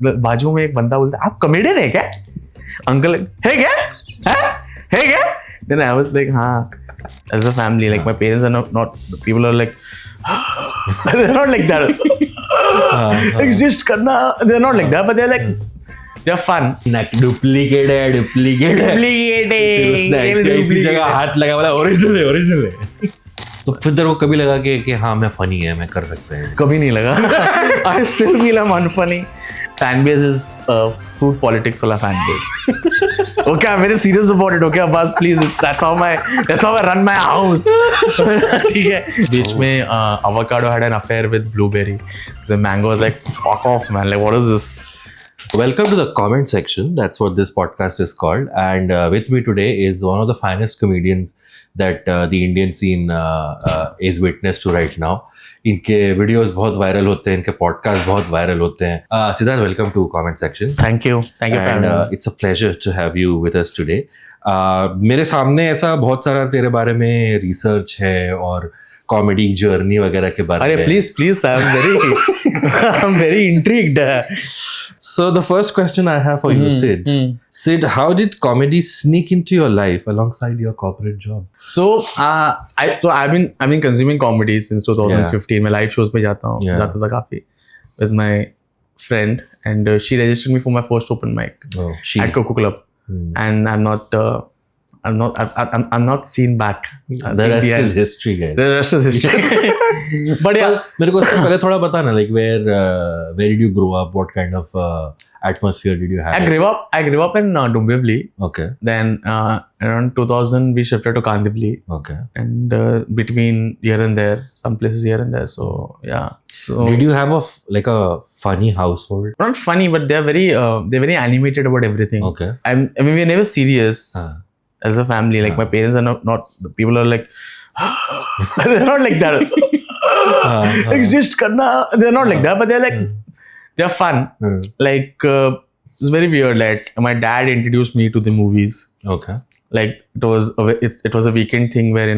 बाजू में एक बंदा बोलता आप कॉमेडियन है क्या? अंकल है क्या? है क्या? Then I was like, हाँ, as a family, like my parents are not people are like, they're not like that. Exist करना, they're not like that, but they're like, they're fun. Duplicate है ऐसी जगह हाथ लगा वाला ओरिजिनल है. तो फिर तेरे को कभी लगा कि हाँ मैं फनी है, मैं कर सकते हैं? कभी नहीं लगा. I still feel I'm unfunny. Fan base is food politics वाला fan base. Okay, I'm very serious about it. Okay, Abbas, please. That's how I run my house. ठीक है. बीच में avocado had an affair with blueberry. The mango was like, fuck off, man. Like, what is this? Welcome to the comment section. That's what this podcast is called. And with me today is one of the finest comedians that the Indian scene is witness to right now. इनके videos बहुत viral होते हैं, इनके podcast बहुत viral होते हैं. Siddharth, welcome to comment section. Thank you for having me. It's a pleasure to have you with us today. मेरे सामने ऐसा बहुत सारा तेरे बारे में रिसर्च है और कॉमेडी जर्नी वगैरह के बारे में. अरे please I'm very intrigued. So the first question I have for you, Sid, how did comedy sneak into your life alongside your corporate job? So I've been consuming comedy since 2015. मैं live shows पे जाता था काफी with my friend, and she registered me for my first open mic at Coco Club, and I'm not seen back. The rest is history, guys. The rest is history. But yeah, मेरे को इससे पहले थोड़ा बता ना, like where did you grow up? What kind of atmosphere did you have? I grew up in Dombivli. Okay. Then around 2000 we shifted to Kandivli. Okay. And between here and there, some places here and there. So yeah. So did you have a funny household? Not funny, but they're very animated about everything. Okay. I mean, we're never serious. As a family, like my parents are not people are like, they're not like that. Exist karna, they're not like that, but they're like, they're fun. Like it's very weird. Like my dad introduced me to the movies. Okay. Like it was a weekend thing where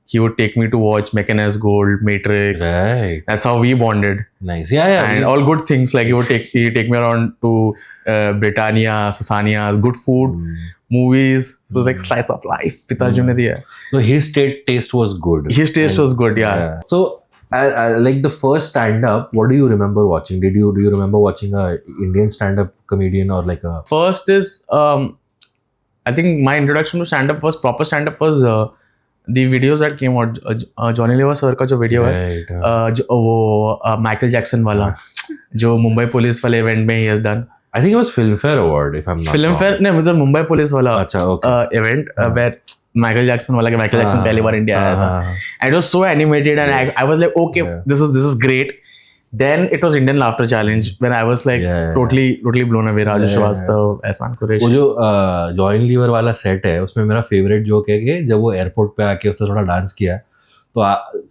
he would take me to watch Mechanized Gold, Matrix. Right. That's how we bonded. Nice. Yeah. And all good things. Like he'd take me around to Britannia, Sasania's, good food, movies. So it was like slice of life. Pitaji ne diya. So his taste was good. His taste was good, yeah. So like the first stand-up, what do you remember watching? Do you remember watching a Indian stand-up comedian or like a... First is, I think my introduction to proper stand-up was the videos that came out. Johnny Lever sir का जो video है, वो Michael Jackson वाला, जो Mumbai police वाले event में he has done. I think it was Filmfare Award, if I'm not wrong. Filmfare नहीं, मतलब मुंबई पुलिस वाला event where Michael Jackson पहली बार इंडिया आया था. And it was so animated, and I was like, okay, this is great. Then it was Indian Laughter Challenge when I was like totally blown away. Raju Shrivastava, Ehsan Qureshi. वो जो join liver वाला set है, उसमें मेरा favourite joke है कि जब वो एयरपोर्ट पे आके उसने थोड़ा डांस किया तो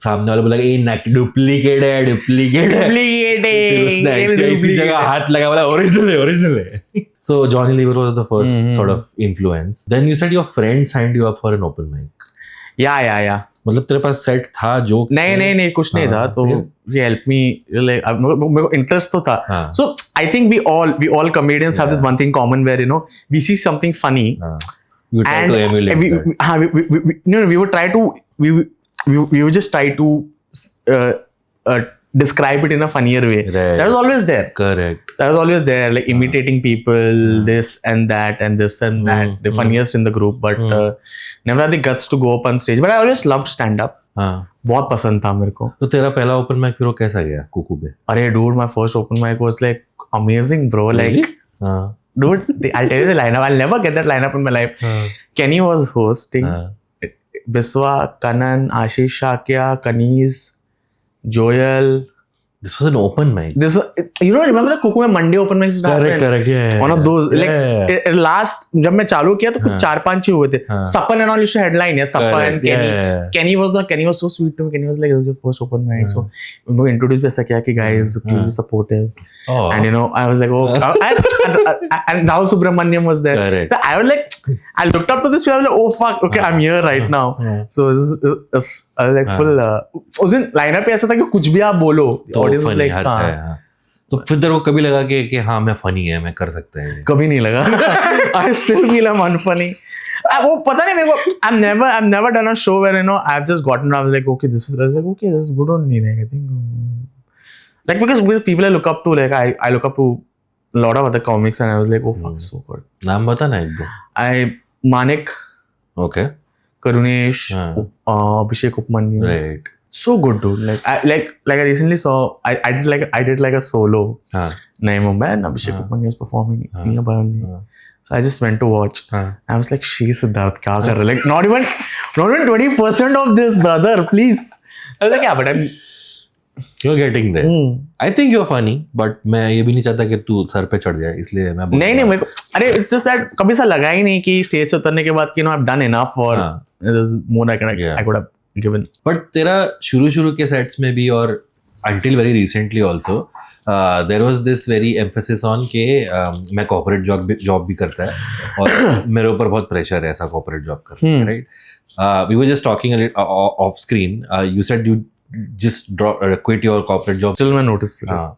सामने वाले बोला कि डुप्लीकेट है उसने ऐसी जगह हाथ लगा वाला ओरिजिनल है. So Johnny Lever was the first sort of influence. Then you said your friend signed you up for an open mic. Yeah. मतलब तेरे पास सेट था जोक्स? नहीं कुछ नहीं था. तो he helped me, like मेरे को इंटरेस्ट तो था. So I think we all comedians have this one thing common where we see something funny. You try to emulate that. We would just try to describe it in a funnier way. Right. That was always there. Correct. That was always there, like imitating people, this and that and this and that. The funniest in the group, but never had the guts to go up on stage. But I always loved stand-up. बहुत पसंद था मेरे को. तो तेरा पहला open mic फिर वो कैसा गया कुकू पे? अरे dude, my first open mic was like amazing, bro. Like, dude, I'll tell you the lineup. I'll never get that lineup in my life. Kenny was hosting. Biswa, Kanan, Ashish Shakya, Kaniz, Joel. This was an open mic. Remember the Kuku में Monday open mics started? Correct. Yeah. One of those. Like last जब मैं चालू किया तो कुछ 4-5 ही हुए थे. Sapan and all used to headline. Sapan and Kenny. Kenny was so sweet to me. Kenny was like, "This is your first open mic." So we introduced ऐसा किया कि guys, please be supportive. And I was like, and Rahul Subramaniam was there. Correct. So I looked up to this. I was like, oh fuck, okay, I'm here right now. So I was like full. उस दिन lineup पे ऐसा था कि कुछ भी आप बोलो. तो funny, अच्छा है. तो फिर तेरे को कभी लगा कि हाँ मैं फनी है, मैं कर सकते हैं? कभी नहीं लगा. I still feel I'm unfunny. वो पता नहीं मेरे को. I've never done a show where I've just gotten up like okay this is good only, like I think like because people I look up to, like I look up to a lot of other comics and I was like oh fuck so good. नाम बता ना एक दो. Manik. Okay. Karunesh. Abhishek Upmanyu. Right. So good dude. Like I recently saw I did like a solo. Nahi Mumbai and Abhishek Upmanyu was performing nearby only. So I just went to watch. I was like, she Siddharth, kya kar raha? Like not even 20% of this, brother, please. I was like, yeah, but I'm. You're getting there. I think you're funny, but मैं ये भी नहीं चाहता कि तू sir पे चढ़ जाए, इसलिए मैं नहीं मेरे को अरे it's just that कभी सा लगा ही नहीं कि स्टेज से उतरने के बाद कि I've done enough or there's more I could have given. But तेरा शुरू के सेट्स में भी और until very recently also there was this very emphasis on कि मैं corporate job भी करता है और मेरे ऊपर बहुत pressure है ऐसा corporate job करना, right? We were just talking a little off screen. You said you just quit your corporate job. चल मैं notice किया.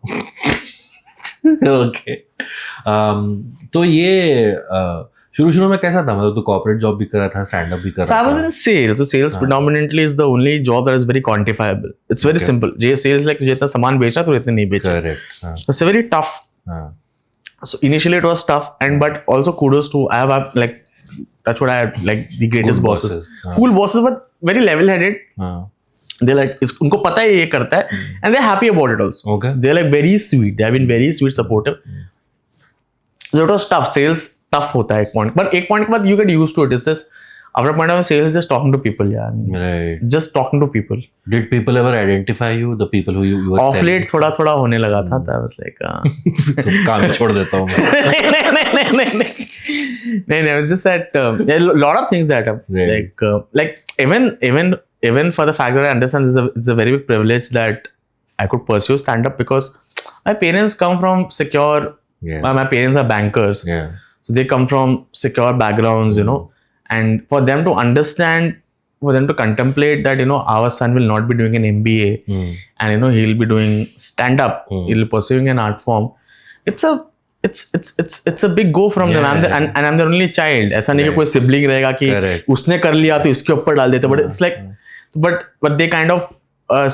Okay. तो ये शुरू में कैसा था? मतलब तू कॉर्पोरेट जॉब भी कर रहा था, स्टैंड अप भी कर रहा था. So I was in sales. So sales predominantly is the only job that is very quantifiable. It's very simple. Sales like तुझे इतना सामान बेचना तो इतने नहीं बेचना. Correct. It's very tough. So initially it was tough, and but also kudos to I have like that's what I had like the greatest bosses. Cool bosses, but very level-headed. They like उनको पता है ये करता है, and they're happy about it also. Okay. They're like very sweet. They have been very sweet, supportive. So it was tough. Sales tough होता है एक point, but एक point के बाद you get used to it. It's just after a point of sales is just talking to people, yeah. Right. Just talking to people. Did people ever identify you? The people who you were off late थोड़ा होने लगा था. I was like, तो काम ही छोड़ देता हूँ मैं. नहीं. It's just that a lot of things that like even for the fact that I understand it's a very big privilege that I could pursue stand up because my parents come from secure. Yeah. My parents are bankers. Yeah. So they come from secure backgrounds, and for them to understand, for them to contemplate that, our son will not be doing an MBA and, he'll be doing stand up, he'll be pursuing an art form. It's a big go from them. And I'm the only child. ऐसा नहीं कि कोई sibling रहेगा कि उसने कर लिया तो इसके ऊपर डाल देते. But it's like, but they kind of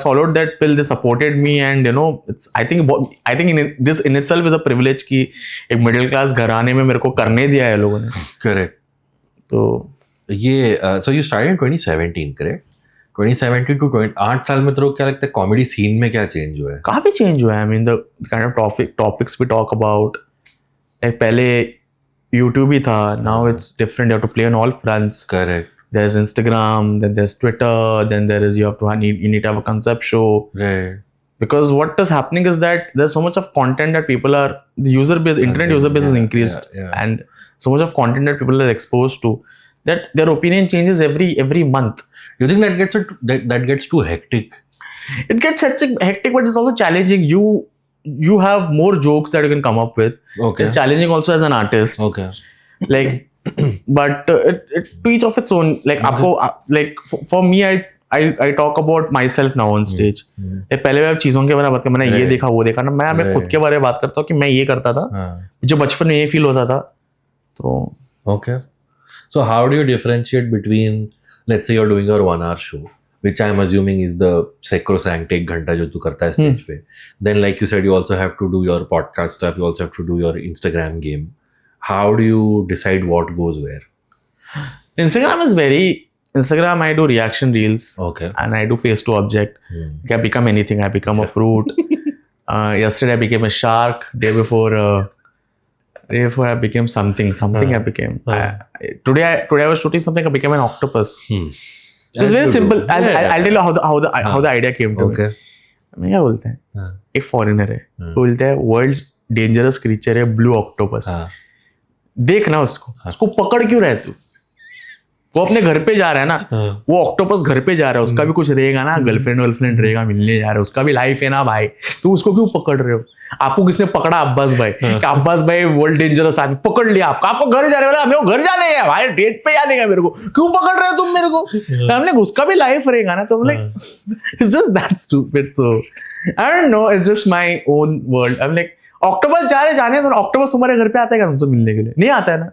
swallowed that pill. They supported me, and it's I think this in itself is a privilege कि एक middle class घराने में मेरे को करने दिया है लोगों ने. Correct. तो ये so you started in 2017, correct? 2017 to 8 साल में तेरे को क्या लगता है कॉमेडी सीन में क्या चेंज हुआ है? काफी चेंज हुआ है. I mean the kind of topics we talk about. पहले YouTube ही था. Now it's different. You have to play on all fronts. Correct. There's Instagram, then there's Twitter, then you need to have a concept show. Right. Because what is happening is that there's so much of content that the user base, internet user base is increased, and so much of content that people are exposed to that their opinion changes every month. You think that gets too hectic? It gets hectic, but it's also challenging. You have more jokes that you can come up with. Okay. It's challenging also as an artist. Okay. Like. But to each of its own. Like आपको like for me I talk about myself now on stage. पहले मैं चीजों के बारे में बात करता, मैंने ये देखा वो देखा ना, मैं खुद के बारे में बात करता हूँ कि मैं ये करता था, जो बचपन में ये फील होता था. तो okay. So how do you differentiate between, let's say you're doing your 1 hour show, which I'm assuming is the sacrosanct 1 घंटा जो तू करता है stage पे. Then like you said, you also have to do your podcast stuff, you also have to do your Instagram game. How do you decide what goes where? Instagram I do reaction reels. Okay. And I do face to object. I become anything. I become a fruit. Yesterday I became a shark. Day before I became something. I became. Today I was shooting something. I became an octopus. It's very simple. I'll tell you how the idea came to me. मैं क्या बोलते हैं? एक foreigner है. बोलते हैं world dangerous creature है blue octopus. देखना उसको पकड़ क्यों रहे तू? वो अपने घर पे जा रहा है ना, वो ऑक्टोपस घर पे जा रहा है, उसका भी कुछ रहेगा ना, गर्लफ्रेंड रहेगा, मिलने जा रहा है, उसका भी लाइफ है ना भाई, तू उसको क्यों पकड़ रहे हो? आपको किसने पकड़ा? अब्बास भाई। अब्बास भाई वर्ल्ड डेंजरस आदमी, पकड़ लिया आपको घर जाने वाला, मेरे को घर जाने है भाई, डेट पे जाने का, मेरे को क्यों पकड़ रहे हो तुम मेरे को? हमने उसका भी लाइफ रहेगा ना, तो like it's just that stupid. So I don't know, it's just my own world. I am like octopus जा रहे जाने, तो ऑक्टोपस तुम्हारे घर पे आता है क्या तुमसे मिलने के लिए? नहीं आता है ना।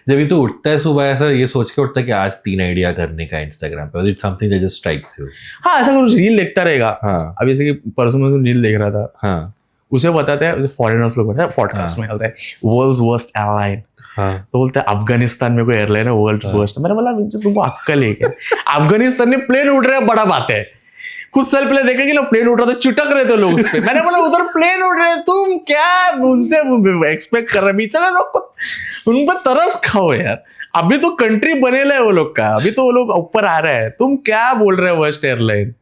जब भी तो उठता है सुबह, ऐसा ये सोच के उठता है कि आज 3 आइडिया करने का इंस्टाग्राम पे, it's something that just strikes you. हाँ, ऐसा कुछ रील देखता रहेगा। हाँ, अब जैसे कि परसों में रील देख रहा था। हाँ, उसे बताते हैं, फॉरेनर्स लोग बताते हैं पॉडकास्ट में, बोलते हैं वर्ल्ड्स वर्स्ट एयरलाइन। हाँ, तो बोलते हैं अफगानिस्तान में कोई एयरलाइन है वर्ल्ड्स वर्स्ट। मैंने बोला तुमको अक्कल है क्या? अफगानिस्तान में प्लेन उड़ रहे हैं, बड़ा बात है। कुछ साल पहले देखा कि ना प्लेन उड़ रहा था, चिटक रहे थे लोग उस पे। मैंने बोला उधर प्लेन उड़ रहे हैं, तुम क्या उनसे एक्सपेक्ट कर रहे? बेचारे लोग उन पर तरस खाओ यार। अभी तो कंट्री बनेला है वो लोग का, अभी तो वो लोग ऊपर आ रहा है, तुम क्या बोल रहे हो वर्स्ट एयरलाइन?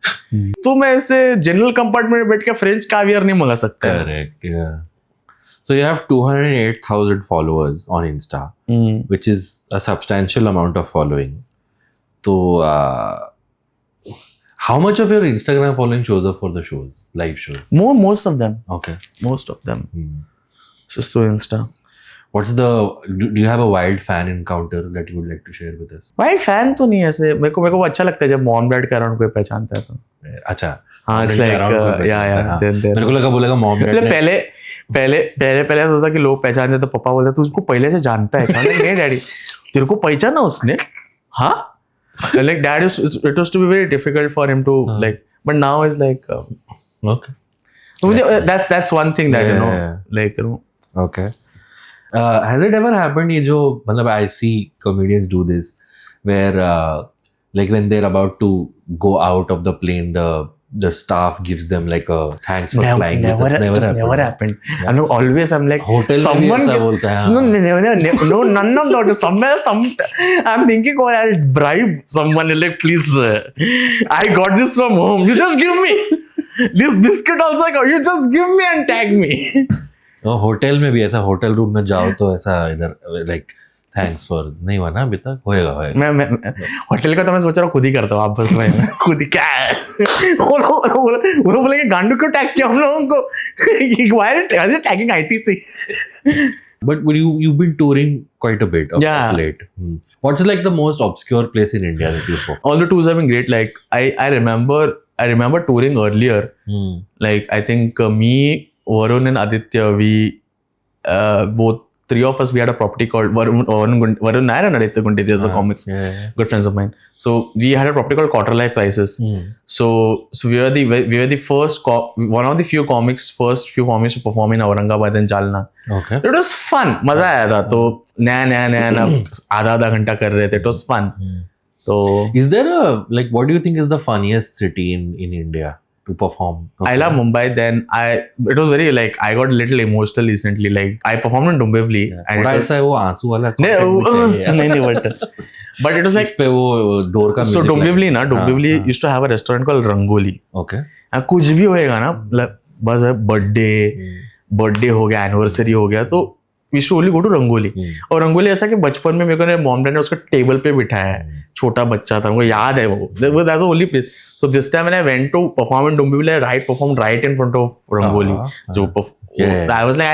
तुम ऐसे जनरल कंपार्टमेंट में बैठ के फ्रेंच कावियर नहीं मंगा सकते। करेक्ट, या। So you have 208,000 followers on Insta, which is a substantial amount of following. So, how much of your Instagram following shows up for the shows, live shows? Most of them. Okay. Most of them. Just so Insta. What's the? Do you have a wild fan encounter that you would like to share with us? Wild fan तो नहीं ऐसे, मेरे को वो अच्छा लगता है जब मॉम डैड के अराउंड कोई पहचानता है तो। अच्छा, हाँ, it's like, yeah, मेरे को लगा बोलेगा मॉम डैड। पहले सोचा कि लोग पहचानते, तो पापा बोलते तू उसको पहले से जानता है क्या? नहीं डैडी, तेरे को पहचाना उसने? हाँ, like dad it was to be very difficult for him to like, but now is like okay. So that's one thing that you know, like you know. Okay. Has it ever happened? ये जो मतलब I see comedians do this where like when they're about to go out of the plane, the staff gives them like a thanks for flying. Never happened. Yeah. I'm like hotel someone ऐसा बोलता है। No, none of that. Somewhere I'm thinking, oh, I'll bribe someone like, please, I got this from home. You just give me this biscuit also. You just give me and tag me. Hotel में भी ऐसा, hotel room में जाओ तो ऐसा इधर like thanks for नहीं हुआ ना अभी तक, होएगा। मैं होटल का तो मैं सोच रहा हूँ खुद ही करता हूँ, आप बस में खुद ही क्या है। वो बोलेंगे गांडू क्यों टैग किया हम लोगों को? Why are they tagging ITC? But you've been touring quite a bit of late. What's like the most obscure place in India that you've performed? All the tours have been great. Like I remember touring earlier. Like I think me, Varun and Aditya, we both, 3 of us, we had a property called Varun Nair and Aditya Gunde. They're the comics, good friends of mine. So we had a property called Quarter Life Crisis. So we were the first one of the few comics to perform in Aurangabad and Jalna. Okay. It was fun. मजा आया था। तो नया आधा घंटा कर रहे थे। It was fun. So is there a like, what do you think is the funniest city in India to perform? I love Mumbai. Then it was very like, I got a little emotional recently. Like I performed in Dombivli. And ऐसा है वो आंसू वाला नहीं but it was like इस पे वो door का so Dombivli ना, Dombivli used to have a restaurant called Rangoli. Okay. कुछ भी होएगा ना, बस बर्थडे हो गया, एनिवर्सरी हो गया, तो we used to only go to rangoli. और रंगोली ऐसा कि बचपन में मेरे को मॉम डैड ने उसको टेबल पे बिठाया है, छोटा बच्चा था, मुझे याद है वो, that's the only place. So this time when I went to perform in Dombivli, I performed right in front of Rangoli. I was like,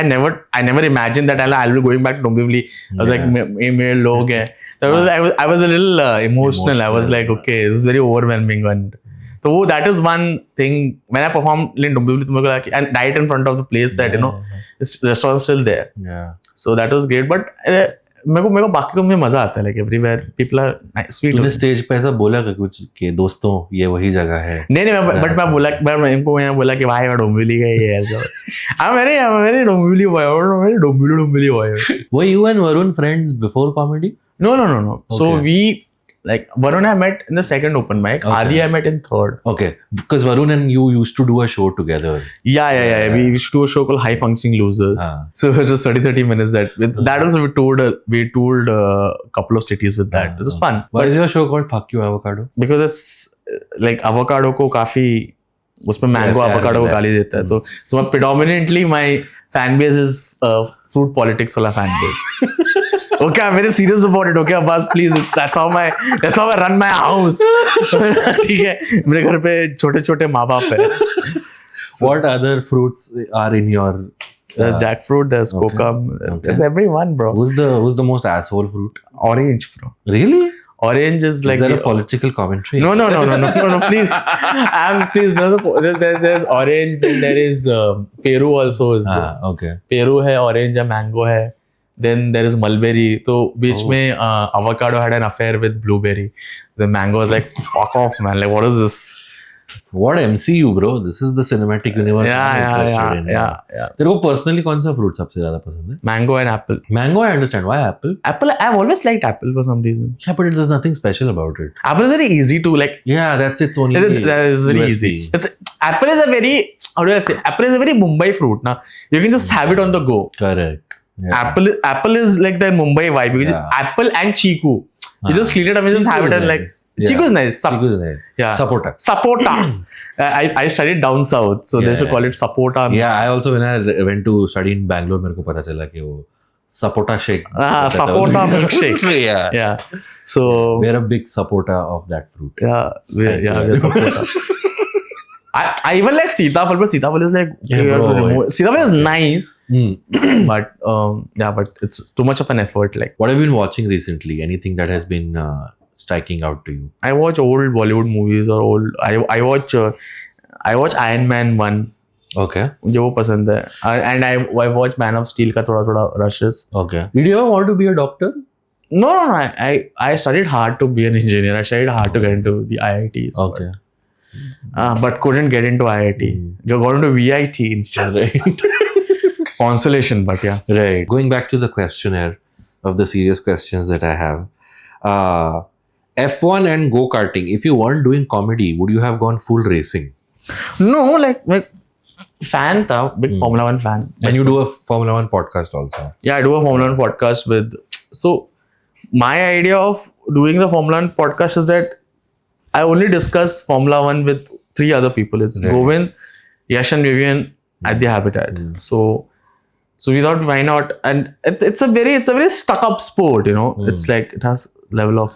I never imagined that I'll be going back to Dombivli. I was like, मेरे लोग हैं। So I was a little emotional. I was like, okay, this is very overwhelming. And so that is one thing. When I performed in Dombivli, and right in front of the place that you know, this restaurant still there. Yeah. So that was great. But मेरे को बाकी में मजा आता है, like everywhere people are sweet. तूने stage पे ऐसा बोला कुछ कि दोस्तों ये वही जगह है? नहीं बट मैं इनको बोला कि भाई मैं डोंबिवली का ही है ऐसा। मेरे Dombivli boy. Were you and Varun friends before comedy? No. Okay. So we, like Varun I met in the second open mic. Okay. Adi I met in third. Okay, because Varun and you used to do a show together. Yeah. We used to do a show called High Functioning Losers. So it was just 30 minutes. That also we toured a couple of cities with that. It was fun. Why is your show called Fuck You Avocado? Because it's like avocado को काफी उसमें mango avocado को गाली देता है. So predominantly my fan base is fruit politics वाला fan base. Okay, I'm very serious about it. Okay, Abbas, please. That's how I run my house. ठीक है, मेरे घर पे छोटे-छोटे माँ बाप है. What other fruits are in your? There's jackfruit, there's kokum, there's everyone, bro. Who's the most asshole fruit? Orange, bro. Really? Orange is like Is there a political commentary? No, please. Please, there's orange, then there is Peru also is. Okay. Peru hai, orange hai, mango hai. Then there is mulberry. So बीच में avocado had an affair with blueberry. The mango was like, fuck off, man. Like, what is this? What MCU, bro? This is the cinematic universe. Yeah. तेरे को personally कौन सा fruit सबसे ज़्यादा पसंद है? Mango and apple. Mango, I understand. Why apple? Apple, I've always liked apple for some reason. Yeah, but there's nothing special about it. Apple is very easy to like. Yeah, that's its only. That is very USP. easy. Apple is a very, how do I say? Apple is a very Mumbai fruit. Now you can just have it on the go. Correct. Yeah. Apple is like the Mumbai vibe because apple and chiku. You just clean it up and just have it and like chiku is nice. Chiku is nice. Yeah. Sapota. I studied down south, so they should call it sapota. Yeah, I also when I went to study in Bangalore, मेरे को पता चला कि वो sapota shake. Sapota milkshake. Yeah. So we're a big supporter of that fruit. We're supporter. I even like Sitafal, but Sitafal is like Sitafal is nice, but it's too much of an effort. Like, what have you been watching recently? Anything that has been striking out to you? I watch old Bollywood movies or old. I watch Iron Man 1. Okay. मुझे वो पसंद है. And I watch Man of Steel का थोड़ा rushes. Okay. Did you ever want to be a doctor? No. I studied hard to be an engineer. I studied hard to get into the IITs. Okay. But couldn't get into IIT. You got into VIT instead. Consolation, but yeah. Right. Going back to the questionnaire of the serious questions that I have. F1 and go-karting. If you weren't doing comedy, would you have gone full racing? No, like fan tha, big Formula 1 fan. And you do a Formula 1 podcast also. Yeah, I do a Formula 1 podcast with. So my idea of doing the Formula 1 podcast is that I only discuss Formula 1 with 3 other people. It's Govind, Yash and Vivian at the Habitat. So we thought, why not? And it's a very stuck up sport, you know. It's like it has level of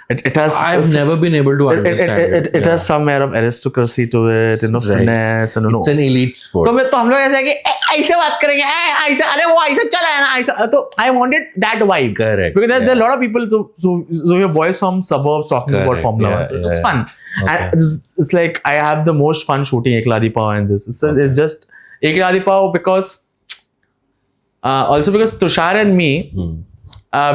it has. I've never been able to understand it has some air of aristocracy to it, you know, finesse and it's an elite sport. तो हम लोग ऐसे है कि ऐसे बात करेंगे, ऐसे अरे वो ऐसे चला है ना ऐसा. तो I wanted that vibe. Correct. Because there are a lot of people, so we have boys from suburbs talking about Formula 1. So it was fun. Okay. And it's like I have the most fun shooting Ek Ladi Pav and this. It's just Ek Ladi Pav because also because Tushar and me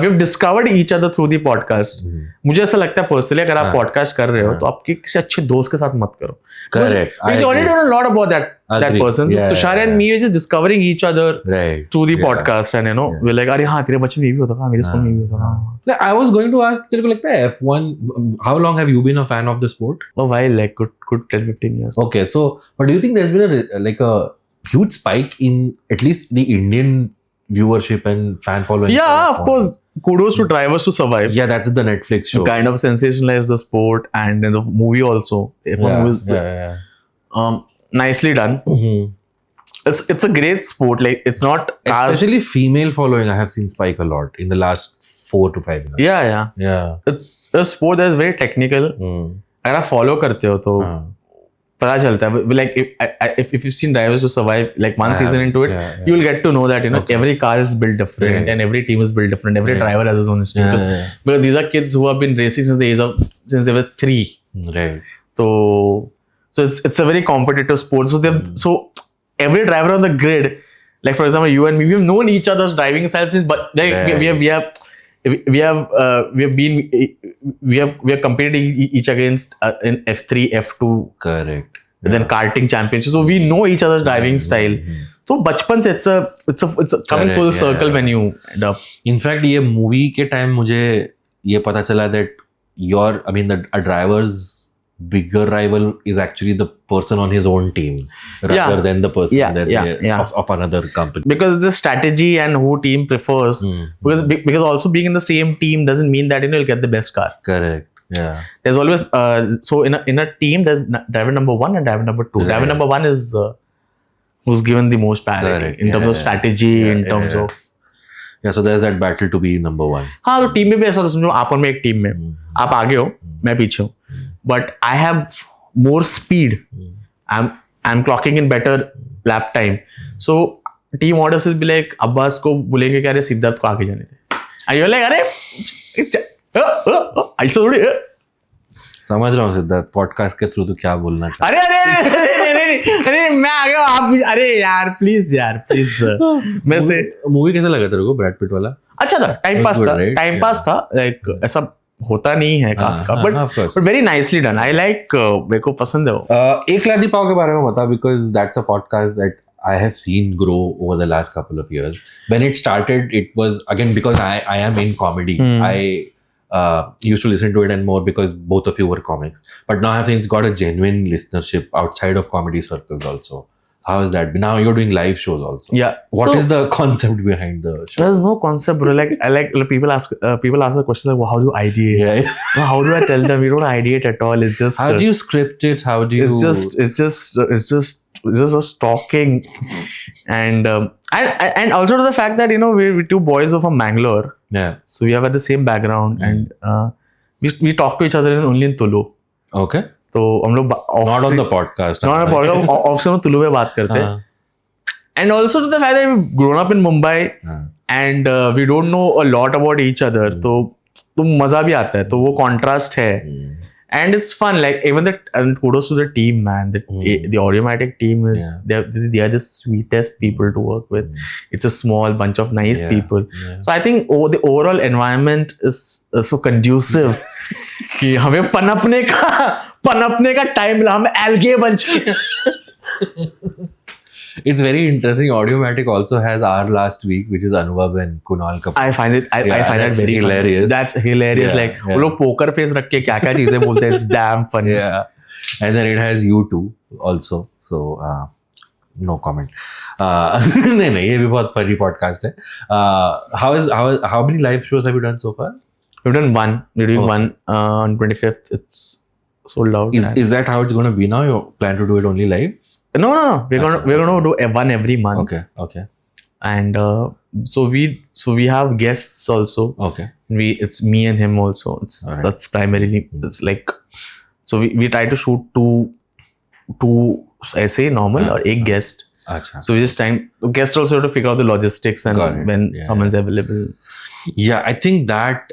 we've discovered each other through the podcast. मुझे ऐसा लगता है personally अगर आप podcast कर रहे हो तो आप किसी अच्छे दोस्त के साथ मत करो. Correct. Because you already know a lot about that person. So Tushar and me are just discovering each other through the podcast, and you know we're like, अरे हाँ तेरे बच्चे में ये भी होता था, मेरे स्कूल में ये भी होता था. I was going to ask, तेरे को लगता है F1? How long have you been a fan of the sport? A while, like good 10-15 years. Okay, so but do you think there's been a huge spike in at least the Indian viewership and fan following? Yeah, of course. Kudos to Drivers to Survive. Yeah, that's the Netflix show. Kind of sensationalized the sport and in the movie also. Nicely done. It's a great sport. Like it's not especially female following. I have seen spike a lot in the last 4 to 5 years. Yeah. It's a sport that is very technical. अगर आप follow करते हो तो पता चलता है. Like if you've seen Drivers to Survive, like one season into it, you will get to know that, you know, every car is built different and every team is built different. Every driver has his own history. Because these are kids who have been racing since they were 3. Right. So it's a very competitive sport. So every driver on the grid, like for example, you and me, we've known each other's driving styles, but like we have competed each against in F3, F2. Correct. Then karting championship. So we know each other's driving style. So बचपन से it's a coming full circle when you end up. In fact, ये movie के time मुझे ये पता चला that a driver's bigger rival is actually the person on his own team rather than the person of another company. Because the strategy and who team prefers. Because also being in the same team doesn't mean that, you know, you'll get the best car. Correct. Yeah. There's always so in a team there's driver number 1 and driver number 2. Driver number 1 is who's given the most priority in terms of strategy, in terms of. Yeah, so there's that battle to be number 1. हाँ, तो team में भी ऐसा होता है. समझो आप और मैं एक टीम में, आप आगे हो, मैं पीछे हूँ. But I have more speed. I'm clocking in better lap time. So team orders will be like, Abbas को बोलेंगे कि अरे सिद्धार्थ को आगे जाने दे. And you're like, अरे ऐसा थोड़ी. समझ रहा हूँ सिद्धार्थ, पॉडकास्ट के थ्रू तो क्या बोलना चाहता अरे अरे अरे मैं आ गया, आप अरे यार प्लीज मैं से. मूवी कैसा लगा तेरे को, ब्रैड पिट वाला? अच्छा था, टाइम पास था लाइक ऐसा होता नहीं है काफी का, but very nicely done. I like, मेरे को पसंद है वो. एक लादी पाव के बारे में बता, because that's a podcast that I have seen grow over the last couple of years. When it started, it was again because I am in comedy. I used to listen to it and more because both of you were comics. But now I've seen it's got a genuine listenership outside of comedy circles also. How is that? Now you're doing live shows also. Yeah. What is the concept behind the show? There's no concept, bro. Like people ask the question like, well, how do you ideate? Yeah. Well, how do I tell them? We don't ideate at all. It's just How do you script it? How do you? It's just us talking, and also to the fact that we're two boys from Bangalore. Yeah. So we have the same background, and we talk to each other only in Tulu. Okay. तो हम लोग not on the podcast. Not on the podcast. Office में तुलु में बात करते हैं. And also to the fact that we've grown up in Mumbai and we don't know a lot about each other. तो मजा भी आता है. तो वो contrast है. And it's fun. Like even and kudos to the team, man. The Audiomatic team is they are the sweetest people to work with. It's a small bunch of nice people. So I think the overall environment is so conducive कि हमें पनपने का time मिला. हम algae बन चुके. It's very interesting. Audiomatic also has our last week, which is Anubhav and Kunal Kapoor. I find it very hilarious. That's hilarious. Yeah, like वो लोग poker face रख के क्या चीजें बोलते हैं. It's damn funny. Yeah. And then it has you too also. So no comment. नहीं ये भी बहुत funny podcast है. How many live shows have you done so far? We've done one. We're doing one on 25th. It's sold out. Is that how it's going to be now? You plan to do it only live? No. We're gonna do one every month. Okay. And so we have guests also. Okay. It's me and him also. That's primarily. It's like, so we try to shoot two ऐसे normal or एक guest. Achha. So we just trying. Guests also have to figure out the logistics and when someone's available. Yeah, I think that's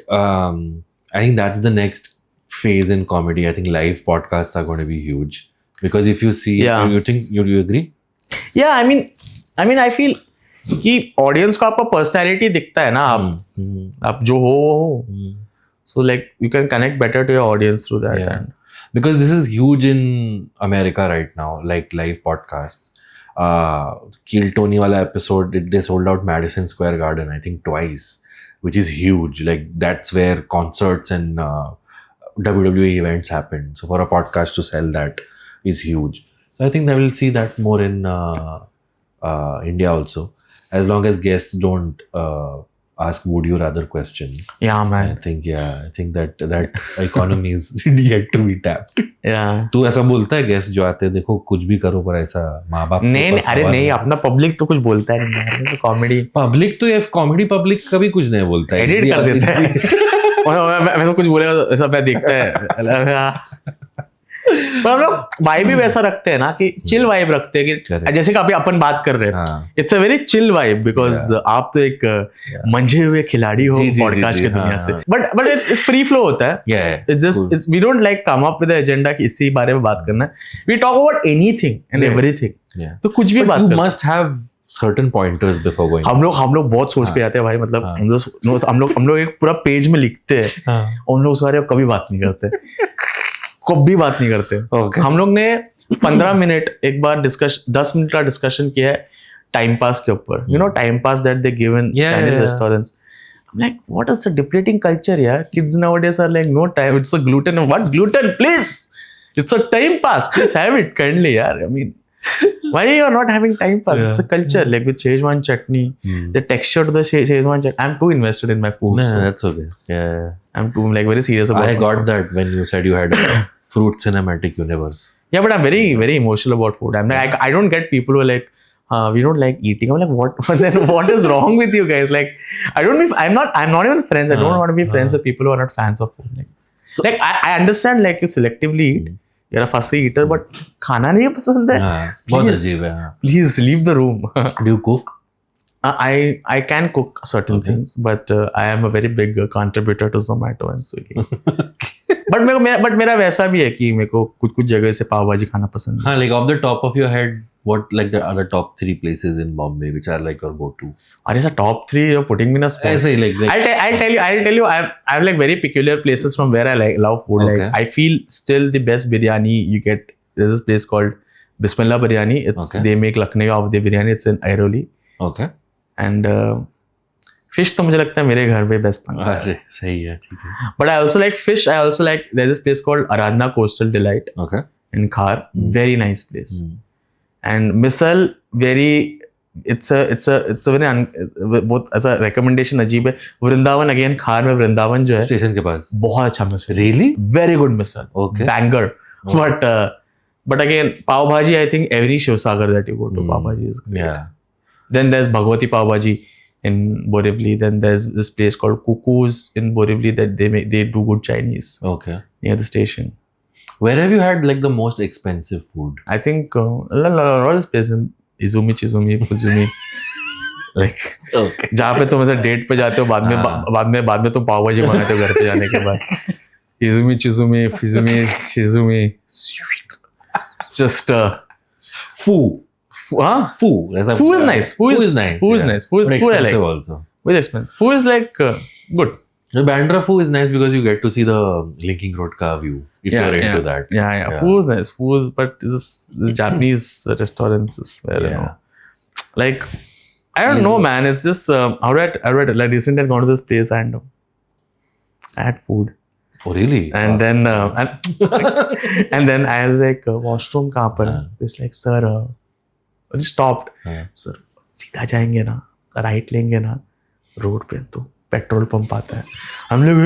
the next phase in comedy. I think live podcasts are going to be huge because if you see, you think you agree? Yeah, I mean, I feel कि audience को आपका personality दिखता है ना, आप जो हो. So like you can connect better to your audience through that. And because this is huge in America right now, like live podcasts. Kill Tony wala episode, they sold out Madison Square Garden, I think twice, which is huge. Like that's where concerts and WWE events happen. So for a podcast to sell that is huge. So I think I will see that more in India also, as long as guests don't ask would you rather questions. Yeah, man. I think that economy is yet to be tapped. Yeah. तू ऐसा बोलता है guest जो आते हैं, देखो कुछ भी करो पर ऐसा माँ बाप नहीं अरे नहीं, अपना पब्लिक तो कुछ बोलता है नहीं. तो कॉमेडी पब्लिक तो ये कॉमेडी पब्लिक कभी कुछ नहीं बोलता है, एडिट कर देता है. मैं तो कुछ बोलेगा ऐसा मैं देखता है. पर हम लोग वाइब भी वैसा रखते हैं ना कि चिल वाइब रखते हैं कि जैसे कि अभी अपन बात कर रहे हैं. It's a very chill vibe because आप तो एक मंझे हुए खिलाड़ी हो पॉडकास्ट की दुनिया से. बट इट्स फ्री फ्लो होता है. It's just we don't like come up with agenda कि इसी बारे में बात करना है. We talk about anything and everything. तो कुछ भी बात you must have certain pointers before going. हम लोग बहुत सोच के जाते हैं भाई. मतलब हम लोग एक पूरा पेज में लिखते हैं और हम लोग उस बारे में कभी बात नहीं करते. हम लोग ने 15 मिनट एक बार 10 मिनट का डिस्कशन किया है टाइम पास के ऊपर. Time pass that they give in Chinese restaurants. I'm like, what is a depleting culture, yeah? Kids nowadays are like, no time. It's a gluten. What gluten? Please, it's a time pass. Please have it kindly, yeah. I mean, why you're not having time pass? It's a culture. Like with Szechuan chutney, the texture to the Szechuan chutney. I'm too invested in my food. No, that's okay. Yeah. I'm too very serious about it. I got that when you said you had a fruit cinematic universe. Yeah, but I'm very, very emotional about food. I'm like, I don't get people who are like, we don't like eating. I'm like, what? Then what is wrong with you guys? Like, I'm not even friends. I don't want to be friends with people who are not fans of food. Like I understand like you selectively eat. you're a fussy eater, but खाना नहीं पसंद है. बहुत अजीब है. Please leave the room. Do you cook? I can cook certain things, but I am a very big contributor to Zomato and Swiggy. but मेरा वैसा भी है कि मेरे को कुछ जगह से पाव भाजी खाना पसंद है. हाँ, like off the top of your head, what like the other top 3 places in Bombay which are like your go-to? अरे sir top 3 you're putting me in a spot. ऐसे ही like I'll tell you I have like very peculiar places from where I love food. Okay. Like I feel still the best biryani you get. There's this place called Bismillah Biryani. They make Lucknow of the biryani. It's in Airoli. Okay. And fish तो मुझे लगता है मेरे घर पे best बनता है. अरे सही है, ठीक है. But I also like fish. I also like there's this place called Aradhana Coastal Delight. Okay. In Khar. Very nice place. And misal it's a very बहुत ऐसा recommendation अजीब है. वृंदावन again, खार में वृंदावन जो है स्टेशन के पास बहुत अच्छा मिसल. Really? Very good misal. Okay. Banger. But again, pav bhaji, I think every Shivsagar that you go to, pav bhaji is great. Yeah. Then there's Bhagwati Pav Bhaji in Borivali. Then there's this place called Cuckoo's in Borivali that they do good Chinese. Okay. Near the station. Where have you had like the most expensive food? I think all this place in Izumi, Chizumi, Fuzumi. Like जहाँ पे तुम ऐसे date पे जाते हो बाद में तुम पाव भाजी मंगाते हो घर पे जाने के बाद. Izumi, Chizumi, Fuzumi, Chizumi. It's just Foo. Huh? Foo. Foo is nice. Foo is nice. Foo is yeah. nice. Foo is but food I expensive like. also. With expensive. Foo is like good. The Bandra Foo is nice because you get to see the Linking Road ka view if you're into that. Yeah. Foo is nice. Foo is, but this Japanese restaurants is where you know, like I don't know, man. It's just I read like recently I gone to this place and I had food. Oh really? And then and then I was like washroom कहाँ पर? It's like sir, I stopped. Sir, सीधा जाएंगे ना, right लेंगे ना, road पे तो petrol pump आता है. हम लोग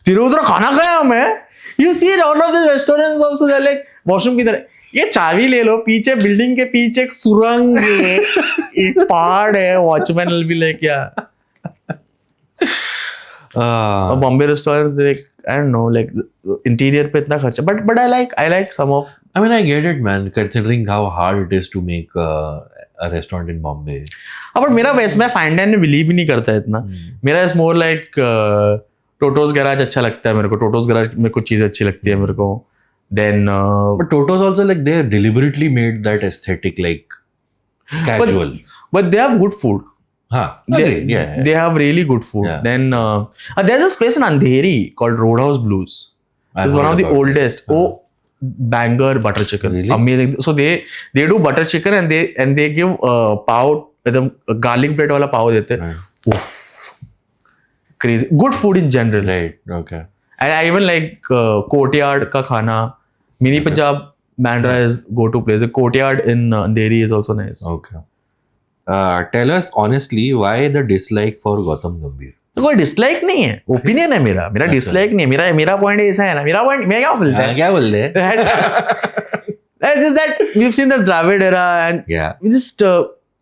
तेरे उधर खाना खाया हमें. You see all of the restaurants also they're like washroom की तरह. ये चाबी ले लो, पीछे बिल्डिंग के पीछे एक सुरंग है, एक पहाड़ है. Watchman will be like yeah. Bombay restaurants they like I don't know like interior पे इतना खर्चा. But I like some of. I mean, I get it, man. Considering how hard it is to make a restaurant in Bombay. हाँ, but मेरा वैसे मैं fine dine में believe ही नहीं करता इतना. मेरा इज मोर लाइक टोटोस गैराज अच्छा लगता है मेरे को. टोटोस गैराज में कुछ चीज़ अच्छी लगती है मेरे को. Then but Toto's also like they deliberately made that aesthetic like casual. But they have good food. They have really good food. Yeah. Then there's this place in Andheri called Roadhouse Blues. It's one of the oldest. Banger butter chicken. Really? Amazing. So they do butter chicken and they give pav, garlic bread wala pav dete. Right. Oof. Crazy. Good food in general. Right. Okay. And I even like Courtyard ka khana. Mini Punjab Bandra is go-to place. The Courtyard in Andheri is also nice. Okay. Tell us honestly why the dislike for Gautam Gambhir? कोई dislike नहीं है, opinion है मेरा dislike नहीं है. मेरा point ऐसा है ना. मेरा पॉइंट मैं क्या बोलते हैं just that we've seen the Dravid era and we just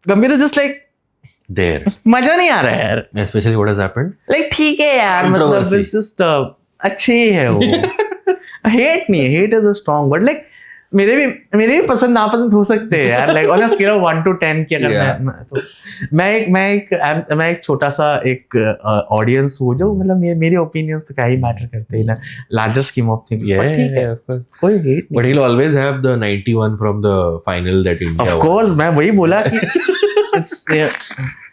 Gambhir is just like there. मजा नहीं आ रहा है यार. Especially what has happened? Like ठीक है यार, मतलब it's just अच्छी है वो. Hate नहीं है, hate is a strong word. Like मेरे भी पसंद नापसंद हो सकते हैं यार. Like on a scale of 1 to 10 की अगर मैं एक छोटा सा एक ऑडियंस हूँ जो मतलब मेरे ओपिनियंस तो क्या ही मैटर करते हैं ना लार्जर स्कीम ऑफ थिंग्स. ठीक है, कोई हेट नहीं. But he'll always have the 91 from the final that India won. Of course, मैं वही बोला कि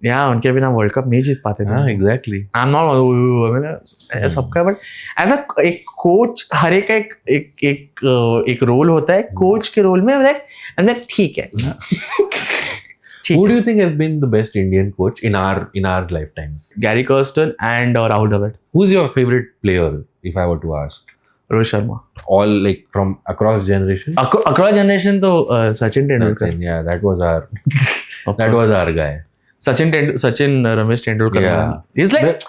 उनके बिना वर्ल्ड कप नहीं जीत पाते ना. Exactly. I'm not सबका, बट एज अ एक कोच हर एक रोल होता है. कोच के रोल में ठीक है. Who do you think has been the best Indian coach in our lifetimes? Gary Kirsten and Rahul Dravid. Who's your favorite player, if I were to ask? Rohit Sharma. All like from across generations? Across generation तो Sachin Tendulkar. Yeah, that was our guy. Sachin Ramesh Tendulkar. Yeah. He's like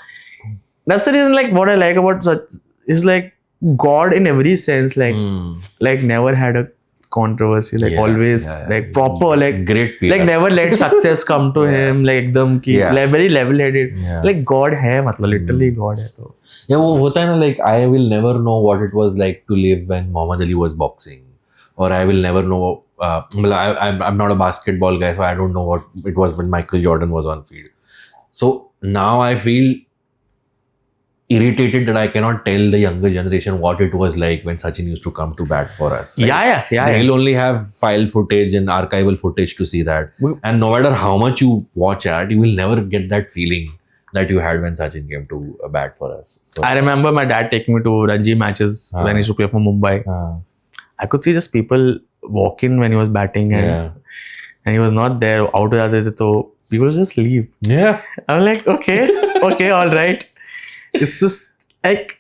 that's the reason like what I like about Sachin is like God in every sense. Like never had a controversy, like always, like proper, like great PR. like never let success come to him, like एकदम की, like very level-headed, like God है, मतलब literally God है तो. Yeah, वो होता है ना, like I will never know what it was like to live when Muhammad Ali was boxing, or I will never know. I'm not a basketball guy, so I don't know what it was when Michael Jordan was on field. So now I feel irritated that I cannot tell the younger generation what it was like when Sachin used to come to bat for us. Right? They'll only have file footage and archival footage to see that. And no matter how much you watch it, you will never get that feeling that you had when Sachin came to bat for us. So, I remember my dad taking me to Ranji matches when he used to play for Mumbai. I could see just people walk in when he was batting and he was not there. Out of that, so people just leave. Yeah. I'm like, okay, all right. It's just like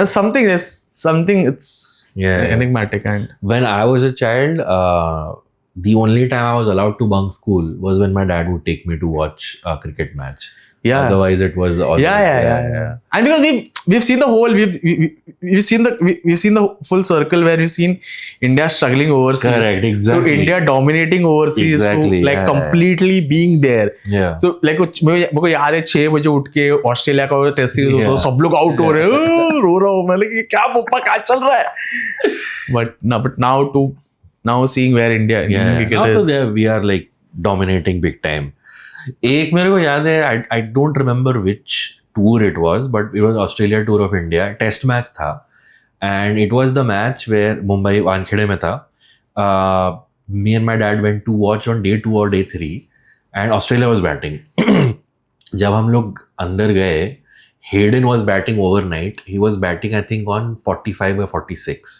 something it's enigmatic. And when I was a child, the only time I was allowed to bunk school was when my dad would take me to watch a cricket match. Otherwise it was always, and because we've seen the whole we've seen the full circle where we've seen India struggling overseas, correct, exactly, to India dominating overseas, exactly, to like completely being there. So like मेरे को याद है 6 बजे उठ के Australia का test series होता है, सब लोग आउट हो रहे हैं, रो रहा हूँ मैं, like क्या पप्पा क्या चल रहा है. but now seeing where India now is, we are like dominating big time. एक मेरे को याद है, I don't remember which tour it was, but it was Australia tour of India. Test match था, and it was the match where Mumbai Wankhede में था. Me and my dad went to watch on day 2 or day 3, and Australia was batting. जब हम लोग अंदर गए, Hayden was batting overnight. He was batting, I think, on 45 or 46.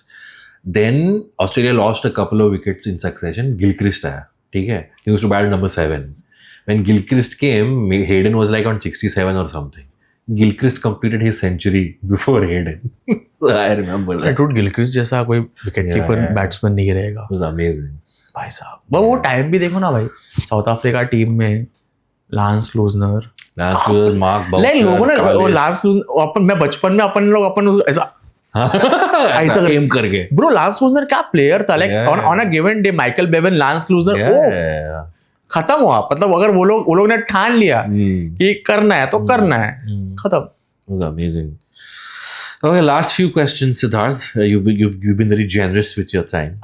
Then Australia lost a couple of wickets in succession. Gilchrist आया, ठीक है? He used to bat number 7. When Gilchrist came, Hayden was like on 67 or something. Gilchrist completed his century before Hayden. So I remember that. Dude, Gilchrist जैसा कोई wicket keeper batsman नहीं रहेगा. It was amazing. भाई साहब, वो time भी देखो ना भाई, साउथ अफ्रीका टीम में lance Klusener, Mark Boucher, like लोगों ने वो लांस क्लोजनर, अपन मैं बचपन में अपन लोग ऐसा ऐसा एम करके, ब्रो लांस क्लोजनर क्या प्लेयर था, like on a given day Michael Bevan, lance Klusener खत्म हुआ. मतलब अगर वो लोग ने ठान लिया कि करना है तो करना है, खत्म. It was amazing. Okay, last few questions, Siddharth. You've been very generous with your time.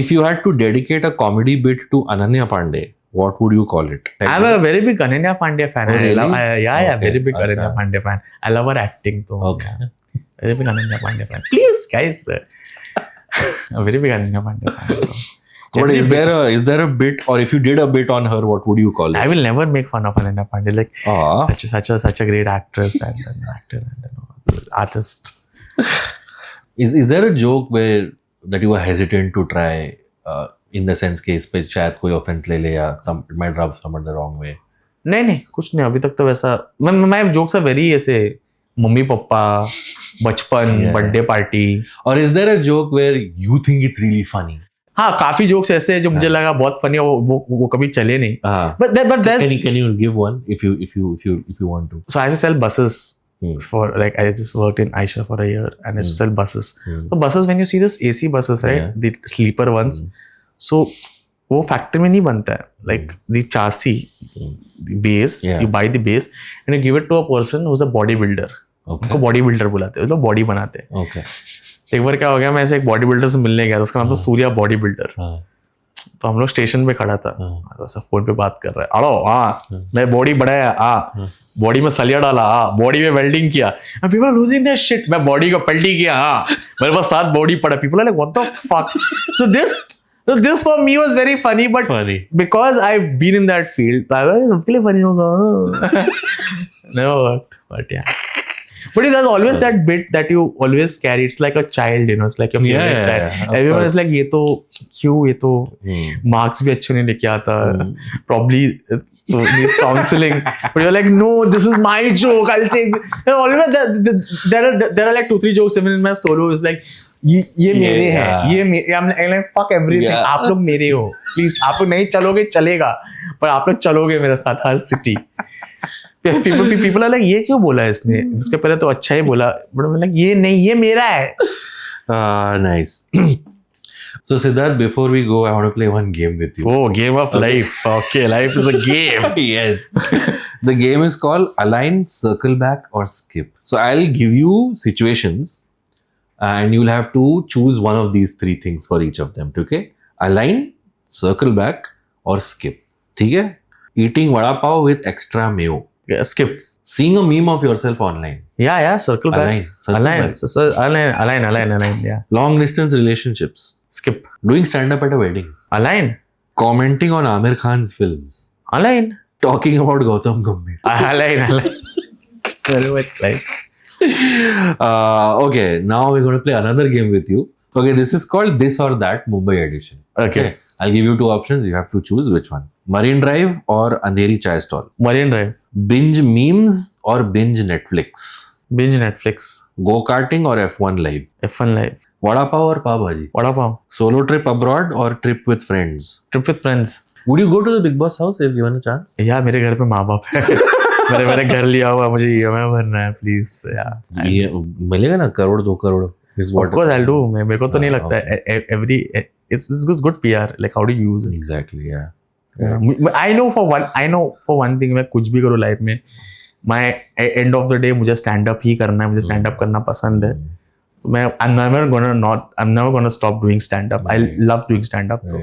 If you had to dedicate a comedy bit to Ananya Pandey, what would you call it? I'm a very big Ananya Pandey fan. Oh, really? Very big Ananya Pandey fan. I love her acting too. Okay. Very big Ananya Pandey fan. Please, guys. A very big Ananya Pandey fan. But is there a bit, or if you did a bit on her, what would you call it? I will never make fun of Ananya Pandey. Like such a great actress and an actor and an artist. Is there a joke that you were hesitant to try, in the sense कि इस पे शायद कोई offense ले ले या it might rub someone the wrong way? नहीं कुछ नहीं, अभी तक तो वैसा मैं jokes are very ऐसे मम्मी पापा, बचपन, birthday party. Or is there a joke where you think it's really funny? हाँ, काफी जोक्स ऐसे जो मुझे लगा बहुत फनी है, वो कभी चले नहीं. But can you give one if you want to? So I used to sell buses for, like, I just worked in Aisha for a year and I used to sell buses. So buses, when you see this AC buses, right, the sleeper ones, so वो factory में नहीं बनता है. Like the chassis, the base, you buy the base and you give it to a person who's a bodybuilder. उनको body builder बुलाते हैं, लोग body बनाते हैं. Okay. एक बार क्या हो गया, मैं ऐसे एक बॉडी बिल्डर से मिलने गया, उसका नाम था सूर्या बॉडी बिल्डर. तो हम लोग स्टेशन पे खड़ा था, वैसा फोन पे बात कर रहा है, अड़ो मैं बॉडी बढ़ाया, बॉडी में सलिया डाला, बॉडी में वेल्डिंग किया, people are losing their shit, मैं बॉडी को पलटी किया, मेरे पास 7 बॉडी पड़ा. People are like what the fuck. So this for me was very funny, but because I've been in that field, I was really funny hoga. Never worked, but yeah. But there's always that bit that you always carry. It's like a child, you know. It's like your favorite child. Everyone is like, ये तो क्यों, ये तो marks भी अच्छे नहीं लेके आता. Probably needs counseling. But you're like, no, this is my joke. I'll take. Always there are like 2-3 jokes even in my solo. It's like, ये मेरे हैं, ये I'm like fuck everything. आप लोग मेरे हो. Please, आप लोग नहीं चलोगे चलेगा, पर आप लोग चलोगे मेरे साथ हर सिटी. People are like, ये क्यों बोला इसने, इसके पहले तो अच्छा ही बोला, बट मैं like, ये नहीं, ये मेरा है. Nice. So Siddharth, before we go, I want to play one game with you. Oh, game of life. Okay, life is a game. Yes. The game is called Align, Circle Back, or Skip. So I'll give you situations and you'll have to choose one of these three things for each of them. Okay? Align, circle back, or skip. Okay? Eating vada pav with extra mayo. Yeah, skip. Seeing a meme of yourself online. Yeah, circle back. Align. Circle Align. back. So, align. Yeah. Long distance relationships. Skip. Doing stand up at a wedding. Align. Commenting on Amir Khan's films. Align. Talking about Gautam Gambhir. Align. Very much like. Okay, now we're going to play another game with you. Okay, this is called This or That Mumbai edition. Okay. I'll give you two options. You have to choose which one. Marine Drive or Andheri Chai Stall. Marine Drive. Binge memes or binge Netflix. Binge Netflix. Go-karting or F1 live. F1 live. Vada pav or pav bhaji. Vada pav. Solo trip abroad or trip with friends. Trip with friends. Would you go to the Big Boss house if given a chance? Yeah, मेरे घर पे माँ बाप है. मेरे घर लिया हुआ मुझे EMI भरना है please. Yeah. ये मिलेगा ना crore 2 crore. Of course I'll do. मेरे को तो नहीं लगता है. It's good PR. Like how do you use it? Exactly, yeah. I know for one thing मैं कुछ भी करूँ लाइफ में, my end of the day मुझे stand up ही करना है, मुझे stand up करना पसंद है. मैं I'm never gonna stop doing stand up. I love doing stand up. तो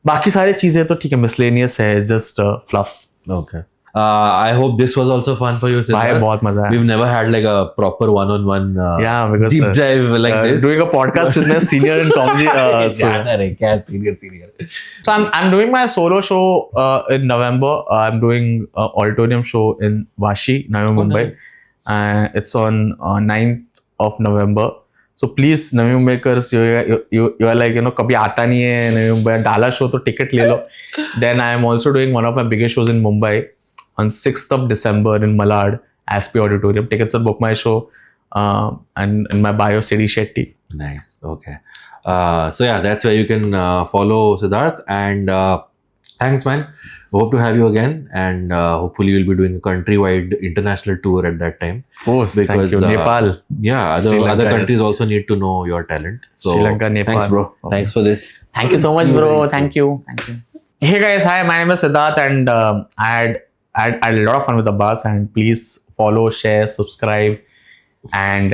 बाकी सारी चीजें तो ठीक है, miscellaneous है, it's just fluff. Okay. I hope this was also fun for you, Siddharth. भाई बहुत मजा आया. We've never had like a proper one-on-one because deep dive like this. Doing a podcast with my senior in comedy. Senior. So I'm doing my solo show in November. I'm doing auditorium show in Vashi, Navi Mumbai. Nice. It's on 9th of November. So please, Navi Mumbaikers, you are like, कभी आता नहीं है Navi Mumbai, डाला show तो ticket ले लो. Then I am also doing one of my biggest shows in Mumbai on 6th of December in Malad, Aspi Auditorium. Tickets are book my show and in my bio, Siddhartha Shetty. Nice. Okay. So yeah, that's where you can follow Siddharth. And thanks, man. Hope to have you again. And hopefully you'll be doing a countrywide international tour at that time. Oh, thank you. Nepal. Yeah, other countries also need to know your talent. So, Sri Lanka, Nepal. Thanks, bro. Okay. Thanks for this. Thank you so much, bro. Thank you. Hey guys, hi. My name is Siddharth, and I had a lot of fun with the bus. And please follow, share, subscribe, and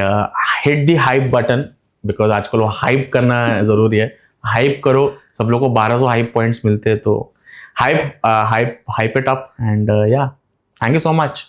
hit the hype button because आजकल वो hype करना जरूरी है. Hype करो, सब लोगों को 1200 hype points मिलते हैं, तो hype it up, and yeah, thank you so much.